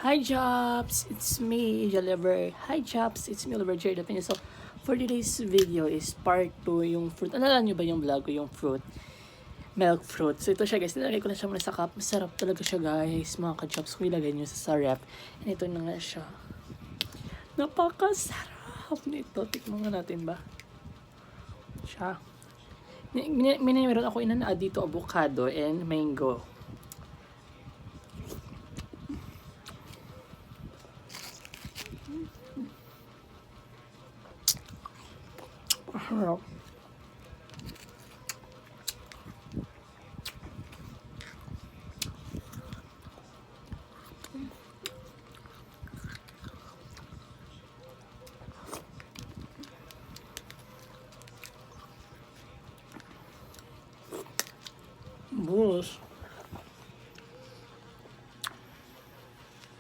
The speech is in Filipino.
Hi Jobs, it's me, Joliver. Hi Jobs, it's me, Oliver Jerry Dapino. So, for today's video is part 2 yung fruit. Alala nyo ba yung vlog ko, yung fruit? Milk fruit. So, ito siya guys. Nilagay ko na siya muna sa cup. Masarap talaga siya guys. Mga ka-jobs, kung ilagay nyo sa rep. And ito na nga siya. Napakasarap nito. Tikman nga natin ba? Siya. Meron ako inana dito avocado and mango. Harap.